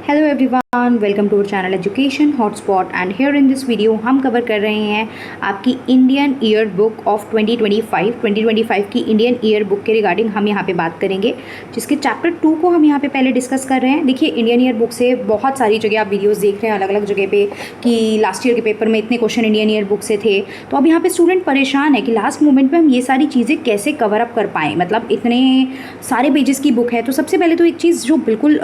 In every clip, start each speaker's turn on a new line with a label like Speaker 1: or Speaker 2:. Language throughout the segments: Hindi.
Speaker 1: Hello everyone, welcome to our channel education hotspot and here in this video हम कवर कर रहे हैं आपकी इंडियन ईयर बुक ऑफ 2025 की इंडियन ईयर बुक के रिगार्डिंग हम यहाँ पे बात करेंगे, जिसके चैप्टर 2 को हम यहाँ पे पहले डिस्कस कर रहे हैं। देखिए, इंडियन ईयर बुक से बहुत सारी जगह आप वीडियोस देख रहे हैं अलग अलग जगह पे कि लास्ट ईयर के पेपर में इतने क्वेश्चन इंडियन ईयर बुक से थे। तो अब यहाँ पे स्टूडेंट परेशान है कि लास्ट मोमेंट में हम ये सारी चीज़ें कैसे कवर अप कर पाएँ, मतलब इतने सारे पेजेस की बुक है। तो सबसे पहले तो एक चीज़ जो बिल्कुल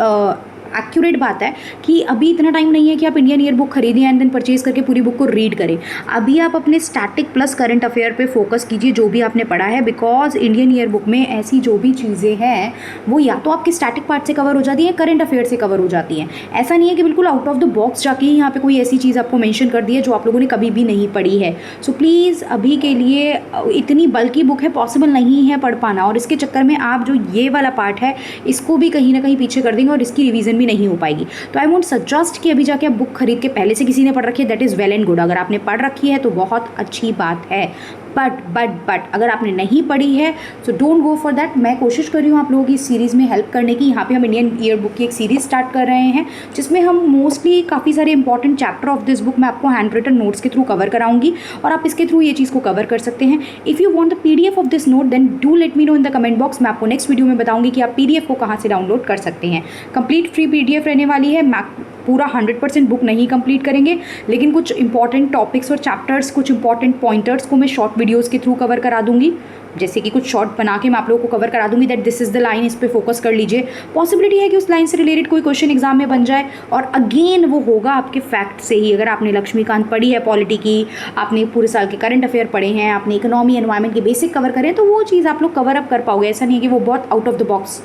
Speaker 1: एक्यूरेट बात है कि अभी इतना टाइम नहीं है कि आप इंडियन ईयर बुक खरीदें एंड देन परचेज करके पूरी बुक को रीड करें। अभी आप अपने स्टैटिक प्लस करंट अफेयर पे फोकस कीजिए, जो भी आपने पढ़ा है, बिकॉज इंडियन ईयर बुक में ऐसी जो भी चीज़ें हैं वो या तो आपके स्टैटिक पार्ट से कवर हो जाती हैं, करंट अफेयर से कवर हो जाती हैं। ऐसा नहीं है कि बिल्कुल आउट ऑफ द बॉक्स जाके ही यहाँ पे कोई ऐसी चीज़ आपको मेंशन कर दी है जो आप लोगों ने कभी भी नहीं पढ़ी है। सो प्लीज़ अभी के लिए इतनी बल्कि बुक है, पॉसिबल नहीं है पढ़ पाना, और इसके चक्कर में आप जो ये वाला पार्ट है इसको भी कहीं ना कहीं पीछे कर देंगे और इसकी रिवीजन भी नहीं हो पाएगी। तो आई वोंट सजेस्ट कि अभी जाके आप बुक खरीद के, पहले से किसी ने पढ़ रखी है that is well and good, अगर आपने पढ़ रखी है तो बहुत अच्छी बात है। बट अगर आपने नहीं पढ़ी है so don't go for that. मैं कोशिश कर रही हूँ आप लोगों की इस सीरीज़ में हेल्प करने की। यहाँ पे हम इंडियन ईयर बुक की एक सीरीज़ स्टार्ट कर रहे हैं जिसमें हम मोस्टली काफ़ी सारे important chapter of this book मैं आपको हैंड रिटन नोट्स के थ्रू कवर कराऊंगी और आप इसके थ्रू ये चीज़ को कवर कर सकते हैं। If you want the PDF of this note then do let me know in the comment box. मैं आपको नेक्स्ट वीडियो में बताऊंगी कि आप PDF को कहाँ से डाउनलोड कर सकते हैं। कंप्लीट फ्री PDF रहने वाली है। मैं पूरा 100% बुक नहीं कंप्लीट करेंगे, लेकिन कुछ इंपॉर्टेंट टॉपिक्स और चैप्टर्स, कुछ इंपॉर्टेंट पॉइंटर्स को मैं शॉर्ट वीडियोस के थ्रू कवर करा दूंगी। जैसे कि कुछ शॉर्ट बना के मैं आप लोगों को कवर करा दूंगी that this is the line, इस पे फोकस कर लीजिए। पॉसिबिलिटी है कि उस लाइन से रिलेटेड कोई क्वेश्चन एग्जाम में बन जाए, और अगेन वो होगा आपके फैक्ट से ही। अगर आपने लक्ष्मीकांत पढ़ी है पॉलिटी की, आपने पूरे साल के करंट अफेयर पढ़े हैं, आपने इकोनॉमी एनवायरमेंट के बेसिक कवर करें, तो वो चीज़ आप लोग कवर अप कर पाओगे। ऐसा नहीं है कि वो बहुत आउट ऑफ द बॉक्स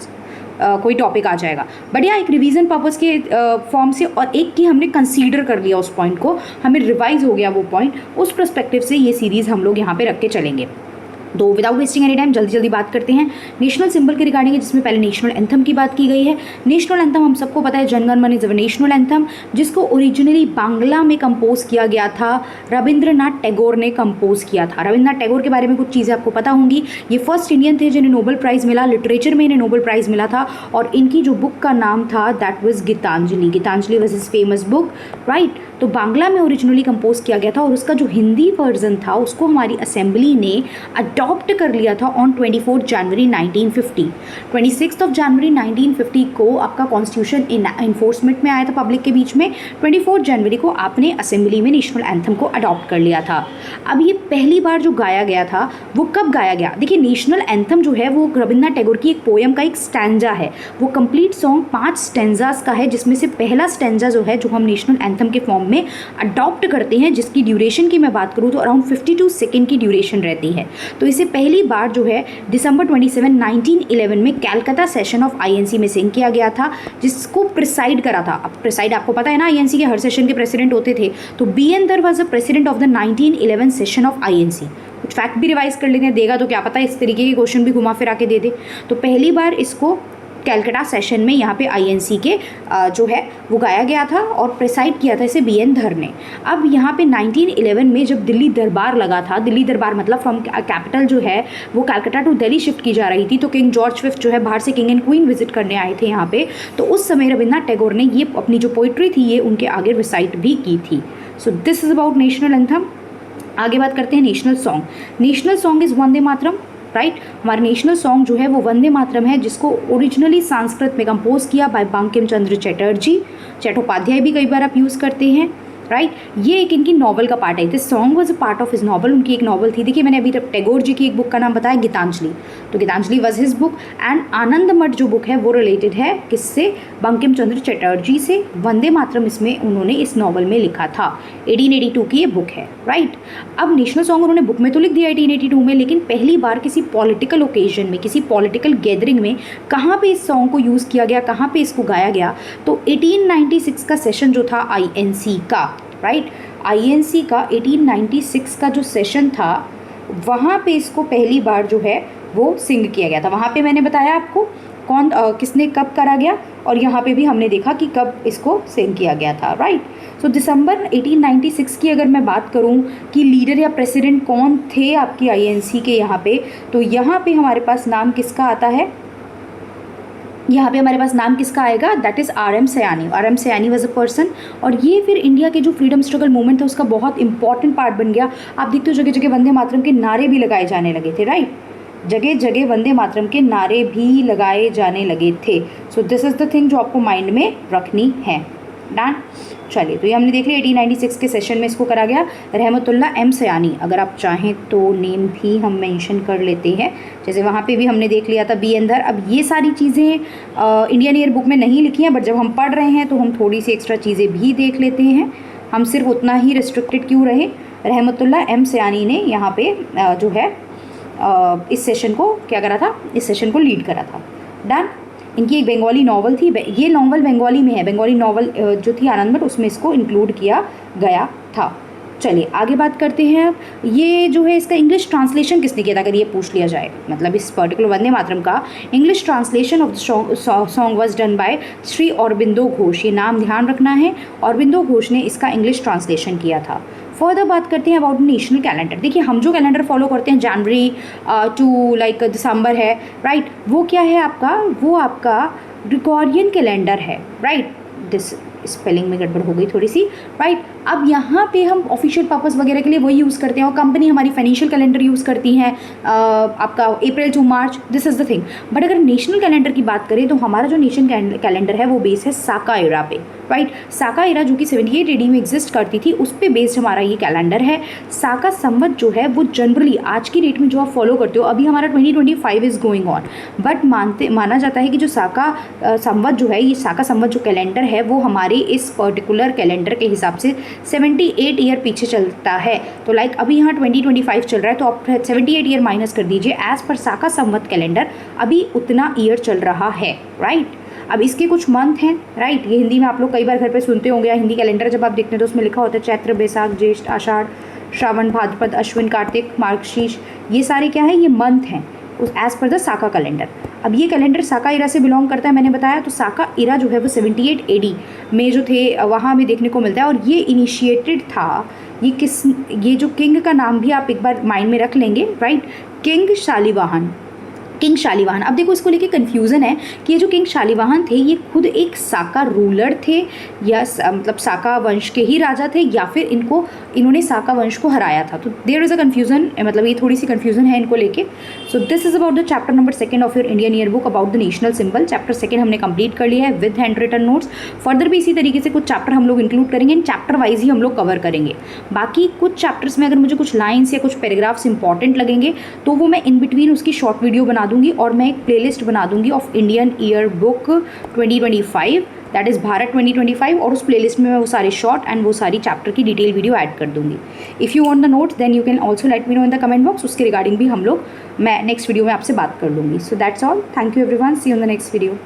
Speaker 1: कोई टॉपिक आ जाएगा, बट या एक रिवीजन पर्पस के फॉर्म से, और एक की हमने कंसीडर कर लिया उस पॉइंट को, हमें रिवाइज हो गया वो पॉइंट, उस पर्सपेक्टिव से ये सीरीज़ हम लोग यहाँ पे रख के चलेंगे। तो विदाउट वेस्टिंग एनी टाइम जल्दी बात करते हैं नेशनल सिंबल के रिगार्डिंग है, जिसमें पहले नेशनल एंथम की बात की गई है। नेशनल एंथम हम सबको पता है, जन गण मन इज अवर नेशनल एंथम, जिसको ओरिजिनली बांग्ला में कंपोज किया गया था। रविंद्रनाथ टैगोर ने कंपोज किया था। रविंद्रनाथ टैगोर के बारे में कुछ चीज़ें आपको पता होंगी। ये फर्स्ट इंडियन थे जिन्हें नोबेल प्राइज़ मिला, लिटरेचर में इन्हें नोबेल प्राइज़ मिला था, और इनकी जो बुक का नाम था that was Gitanjali. Gitanjali was his famous book, right. तो बांग्ला में ओरिजिनली कंपोज किया गया था, और उसका जो हिंदी वर्जन था उसको हमारी असेंबली ने अडॉप्ट कर लिया था ऑन 24 जनवरी 1950। 26 ऑफ जनवरी 1950 को आपका कॉन्स्टिट्यूशन इन्फोर्समेंट में आया था पब्लिक के बीच में। 24 जनवरी को आपने असेंबली में नेशनल एंथम को अडॉप्ट कर लिया था। अब ये पहली बार जो गाया गया था वो कब गाया गया? देखिए, नेशनल एंथम जो है वो रविंद्रनाथ टैगोर की एक पोएम का एक स्टैंजा है। वो कंप्लीट सॉन्ग 5 स्टैंजास का है, जिसमें से पहला स्टैंजा जो है, जो हम नेशनल एंथम के फॉर्म में अडॉप्ट करते हैं, जिसकी ड्यूरेशन की मैं बात करूँ तो अराउंड 52 सेकेंड की ड्यूरेशन रहती है। तो इसे पहली बार जो है दिसंबर 27, 1911 में कैलकाटा सेशन ऑफ INC में सिंग किया गया था, जिसको प्रिसाइड करा था। अब प्रिसाइड आपको पता है ना, INC के हर सेशन के प्रेसिडेंट होते थे। तो BN Dhar was the president of the 1911 session of INC। कुछ फैक्ट भी रिवाइज कर लेते हैं, देगा तो क्या पता इस तरीके के क्वेश्चन भी घुमा फिरा के दे दे। तो पहली बार इसको कैलकाटा सेशन में यहाँ पे INC के जो है वो गाया गया था, और प्रिसाइड किया था इसे BN धर ने। अब यहाँ पे 1911 में जब दिल्ली दरबार लगा था, दिल्ली दरबार मतलब फ्रॉम कैपिटल जो है वो कैलकाटा टू दिल्ली शिफ्ट की जा रही थी, तो किंग जॉर्ज V जो है बाहर से किंग एंड क्वीन विजिट करने आए थे यहाँ पे। तो उस समय रविंद्रनाथ टैगोर ने ये अपनी जो पोइट्री थी ये उनके आगे रिसाइट भी की थी। सो this is about national anthem. आगे बात करते हैं national song. National song is Vande Mataram, right. हमारा नेशनल सॉन्ग जो है वो वंदे मातरम है, जिसको ओरिजिनली संस्कृत में कंपोज किया बाय बंकिम चंद्र चटर्जी। चट्टोपाध्याय भी कई बार आप यूज़ करते हैं, राइट। ये एक इनकी नॉवल का पार्ट है। This song was a part of his novel. उनकी एक नॉवल थी। देखिए, मैंने अभी टैगोर जी की एक बुक का नाम बताया, गीतांजलि। तो Gitanjali was his book, and Anand Math जो बुक है वो रिलेटेड है किससे? बंकिम चंद्र चटर्जी से। वंदे मातरम इसमें उन्होंने इस नॉवल में लिखा था। 1882 की ये बुक है, राइट। अब नेशनल सॉन्ग उन्होंने बुक में तो लिख दिया 1882 में, लेकिन पहली बार किसी पॉलिटिकल ओकेजन में, किसी पॉलिटिकल गैदरिंग में कहाँ पे इस सॉन्ग को यूज़ किया गया, कहाँ पे इसको गाया गया? तो 1896 का सेशन जो था INC का, राइट। INC का 1896 का जो सेशन था वहाँ पे इसको पहली बार जो है वो सिंग किया गया था। वहाँ पे मैंने बताया आपको कौन किसने कब करा गया, और यहाँ पे भी हमने देखा कि कब इसको सिंग किया गया था, राइट। सो दिसंबर 1896 की अगर मैं बात करूँ कि लीडर या प्रेसिडेंट कौन थे आपकी INC के यहाँ पे, तो यहाँ पे हमारे पास नाम किसका आता है? यहाँ पे हमारे पास नाम किसका आएगा, that is RM Sayani. RM Sayani was a person, और ये फिर इंडिया के जो फ्रीडम स्ट्रगल मूवमेंट था उसका बहुत इंपॉर्टेंट पार्ट बन गया। आप देखते हो जगह जगह वंदे मातरम के नारे भी लगाए जाने लगे थे, राइट, जगह जगह वंदे मातरम के नारे भी लगाए जाने लगे थे। सो दिस इज़ द थिंग जो आपको माइंड में रखनी है। डन, चलिए, तो ये हमने देख लिया 1896 के सेशन में इसको करा गया। रहमतुल्लाह M सयानी, अगर आप चाहें तो नेम भी हम मेंशन कर लेते हैं, जैसे वहाँ पे भी हमने देख लिया था बी अंदर। अब ये सारी चीज़ें इंडियन ईयर बुक में नहीं लिखी हैं, बट जब हम पढ़ रहे हैं तो हम थोड़ी सी एक्स्ट्रा चीज़ें भी देख लेते हैं। हम सिर्फ उतना ही रिस्ट्रिक्टेड क्यों रहे। रहमतुल्लाह M सयानी ने यहाँ पे जो है इस सेशन को क्या करा था, इस सेशन को लीड करा था। डन। इनकी एक बंगाली नावल थी, ये नावल बंगाली में है, बंगाली नावल जो थी आनंद मठ, उसमें इसको इंक्लूड किया गया था। चलिए आगे बात करते हैं। ये जो है इसका इंग्लिश ट्रांसलेशन किसने किया था, अगर ये पूछ लिया जाए, मतलब इस पर्टिकुलर वंदे मातरम का English translation of the song was done by Shri Aurobindo Ghosh. ये नाम ध्यान रखना है, अरबिंदो घोष ने इसका इंग्लिश ट्रांसलेशन किया था। फर्दर बात करते हैं अबाउट नेशनल कैलेंडर। देखिए हम जो कैलेंडर फॉलो करते हैं जनवरी टू लाइक दिसंबर है, राइट, वो क्या है आपका, वो आपका ग्रेगोरियन कैलेंडर है, राइट। दिस स्पेलिंग में गड़बड़ हो गई थोड़ी सी, राइट। अब यहाँ पे हम ऑफिशियल पर्पस वगैरह के लिए वही यूज़ करते हैं, और कंपनी हमारी फाइनेंशियल कैलेंडर यूज़ करती हैं आपका April to March, this is the thing. But अगर नेशनल कैलेंडर की बात करें तो हमारा जो नेशन कैलेंडर है वो बेस है साका एरा पे, राइट। साका एरा जो कि 78 AD में एग्जिस्ट करती थी, उस पर बेस्ड हमारा ये कैलेंडर है। साका संवत जो है वो जनरली आज की डेट में जो आप फॉलो करते हो, अभी हमारा 2025 इज़ गोइंग ऑन, बट माना जाता है कि जो साका संवत जो है, ये साका संवत जो कैलेंडर है वो हमारे इस पर्टिकुलर कैलेंडर के हिसाब से 78 ईयर पीछे चलता है। तो लाइक अभी यहाँ 2025 चल रहा है, तो आप 78 ईयर माइनस कर दीजिए, एज पर साका संवत कैलेंडर अभी उतना ईयर चल रहा है, राइट। अब इसके कुछ मंथ हैं, राइट, ये हिंदी में आप लोग कई बार घर पे सुनते होंगे, हिंदी कैलेंडर जब आप देखते हैं तो उसमें लिखा होता है चैत्र, बैसाख, ज्येष्ठ, आषाढ़, श्रावण, भाद्रपद, अश्विन, कार्तिक, मार्गशीर्ष, ये सारे क्या है, ये मंथ हैं उस as per the Saka calendar. अब ये कैलेंडर साका इरा से बिलोंग करता है, मैंने बताया। तो साका इरा जो है वो 78 AD में जो थे वहाँ हमें देखने को मिलता है, और ये इनिशिएटेड था, ये जो किंग का नाम भी आप एक बार माइंड में रख लेंगे, right, king Shalivahan. King Shalivahan, अब देखो इसको लेके कन्फ्यूज़न है कि ये जो किंग शालिवाहन थे ये खुद एक साका रूलर थे, या मतलब साका वंश के ही राजा थे, या फिर इन्होंने साका वंश को हराया था। तो देयर इज़ अ कन्फ्यूज़न, मतलब ये थोड़ी सी कन्फ्यूज़न है इनको लेके। So this is about the chapter number 2 of your Indian year book about the national symbol. Chapter 2 हमने कंप्लीट कर लिया है with handwritten notes. Further भी इसी तरीके से कुछ चैप्टर हम लोग इंक्लूड करेंगे, इन चैप्टर वाइज ही हम लोग कवर करेंगे। बाकी कुछ चैप्टर्स में अगर मुझे कुछ लाइन्स या कुछ पैराग्राफ्स इंपॉर्टेंट लगेंगे तो वो मैं इन बिटवीन उसकी शॉर्ट वीडियो बना दूंगी, और मैं एक प्लेलिस्ट बना दूंगी of Indian year book 2025, that is Bharat 2025, और उस प्लेलिस्ट में मैं वो सारे शॉर्ट एंड वो सारी चैप्टर की डिटेल वीडियो ऐड कर दूंगी। If you want the notes then you can also let me know in the comment box, उसके रिगार्डिंग भी मैं नेक्स्ट वीडियो में आपसे बात कर लूँगी। So that's all, thank you everyone, see you in the next video.